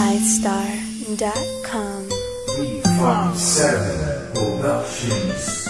iStar.com. 357 Productions.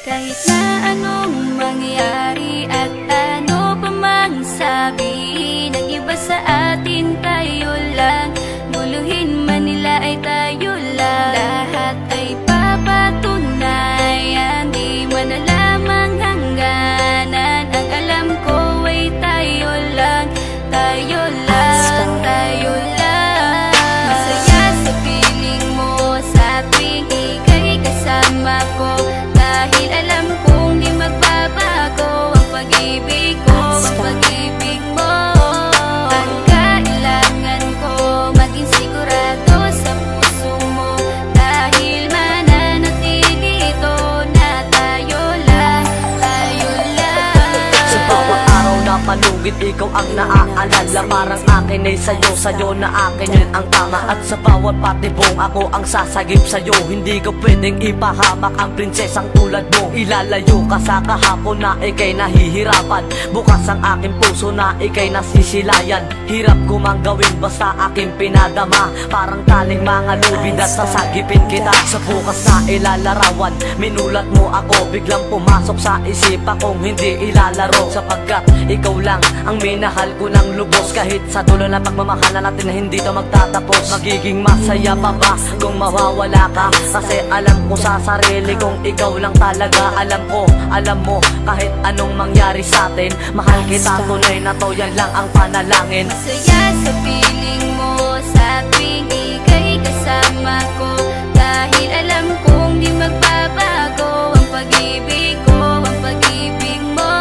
Kahit na anong mangyari at ano pa mang sabi ng iba sa atin, tayo lang. Guluhin man nila ay tayo lang. Lahat ay papatunayan, di man alamang hangganan. Ang alam ko ay tayo lang, tayo lang, tayo lang. Masaya sa piling mo sa tuwing ika'y kasama ko, dahil alam kong di magbabago ang pag-ibig ko, ang pag-ibig mo. Ang kailangan ko maging sigurado sa puso mo, dahil mananatili ito na tayo lang, tayo lang. Sa bawat araw na palugit, ikaw ang naaalala. Parang akin ay sa'yo, sa'yo na akin yun ang tama. At sa bawat patibong, ako ang sasagip sa'yo. Hindi ko pwedeng ipahamak ang prinsesang tulad mo. Ilalayo ka sa kahapon na ika'y nahihirapan. Bukas ang aking puso na ika'y nasisilayan. Hirap ko mang gawin basta aking pinadama. Parang taling mga lubid at sasagipin kita. Sa bukas na ilalarawan, minulat mo ako. Biglang pumasok sa isipa kong hindi ilalaro. Sapagkat ikaw lang ang minahal ko ng lubos. Kahit sa dulo na pagmamahalan natin na hindi to magtatapos. Magiging masaya pa ba kung mawawala ka? Kasi alam ko sa sarili kong ikaw lang talaga. Alam ko, alam mo, kahit anong mangyari sa atin, mahal kita, tunay na to, yan lang ang panalangin. Masaya sa piling mo sa tuwing ika'y kasama ko, dahil alam kong di magbabago ang pag-ibig ko, ang pag-ibig mo.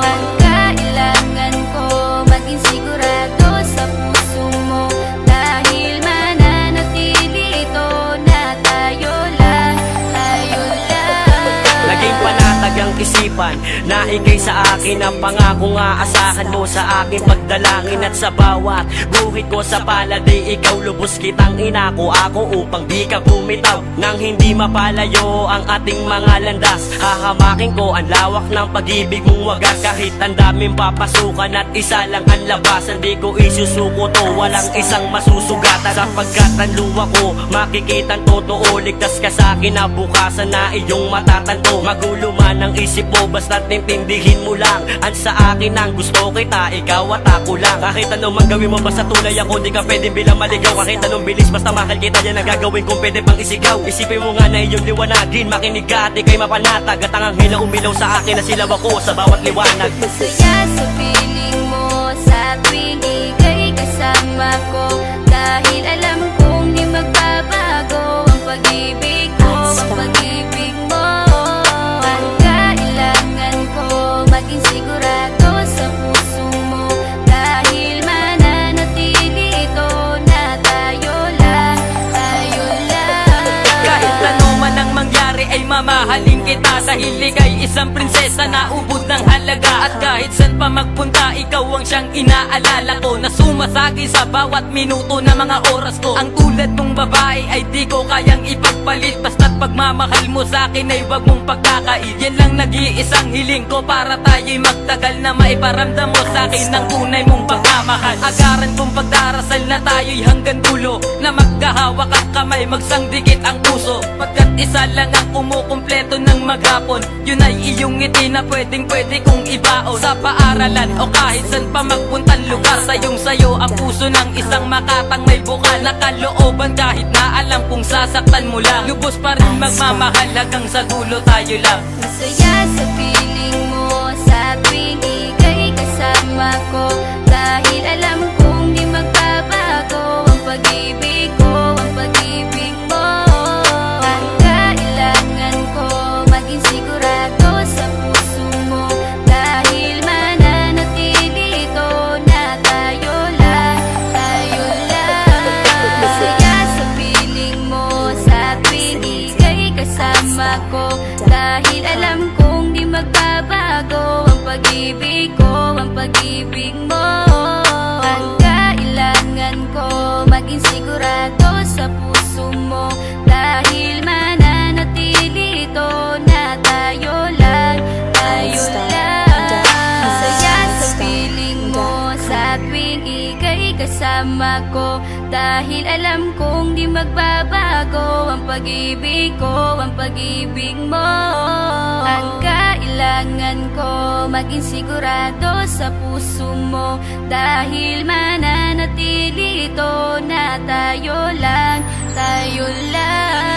Ang kailangan ko maging sigurado sa puso mo, dahil mananatili ito na tayo lang, tayo lang. Naging panatag ang isipan na ikay sa akin ang pangako nga asahan mo sa aking pagdalangin. At sa bawat guhit ko sa palad ay ikaw lubos kitang inako ako upang di ka bumitaw. Nang hindi mapalayo ang ating mga landas, hahamakin ko ang lawak ng pag-ibig mong wagas. Kahit ang daming papasukan at isa lang ang labasan, di ko isusuko to, walang isang masusugatan. Sapagkat ang luwa ko makikitang totoo, ligtas ka sa akin na bukasan na iyong matatanto. Magulo man ang isip mo, basta't intindihin mo lang ang sa akin ang gusto kita, ikaw at ako lang. Kahit anong mang gawin mo, basta tunay ako, di ka pwedeng bilang maligaw. Kahit anong bilis, basta mahal kita, yan ang gagawin kung pwede pang isigaw. Isipin mo nga na iyong liwanagin, makinig ka at ika'y mapanatag. At ang anghel na umilaw sa akin na silaw ako sa bawat liwanag. Masaya sa piling mo sa tuwing ika'y kasama ko, dahil alam kong di magbabago ang pag-ibig ko, ang pag-ibig mo. Ang kailangan ko maging sigurado sa puso mo, dahil mananatili ito na tayo lang, tayo lang. Kahit ano man ang mangyari ay mamahalin kita, dahil ika'y isang prinsesa na ubod ng halaga. At kahit saan pa magpunta, ikaw ang siyang inaalala ko, na sumasagi sa bawat minuto na mga oras ko. Ang tulad mong babae ay di ko kayang ipagpalit, basta't pagmamahal mo sa akin ay wag mong pagkakait. Yan lang nag-iisang hiling ko para tayo'y magtagal, na maiparamdam mo sa akin ng tunay mong pagmamahal. Agaran kong pagdarasal na tayo'y hanggang dulo, na magkahawak ang kamay, magsangdikit ang puso. Pagkat isa lang ang kumukumpleto ng maghapon, yun ay iyong ngiti na pwedeng pwede kong ibaon. Sa paaralan o kahit saan pa magpuntang lugar, sayong sayo ang puso ng isang makatang may bukal na kalooban. Kahit na alam kung sasaktan mo lang, lubos pa rin magmamahal hanggang sa dulo tayo lang. Masaya sa piling mo sa tuwing ika'y kasama ko, dahil alam kong di magbabago ang pag-ibig ko, ang pag-ibig mo. Ang kailangan ko maging sigurado sa puso mo, dahil mananatili ito na tayo lang, tayo lang. Masaya sa piling mo sa tuwing ika'y kasama ko, dahil alam kong di magbabago ang pag-ibig ko, ang pag-ibig mo. Ang tuwing ika'y kasama ko. Dahil alam kong di magbabago ang pag-ibig ko, ang pag-ibig mo. Ang kailangan ko, maging sigurado sa puso mo. Dahil mananatili ito na tayo lang, tayo lang.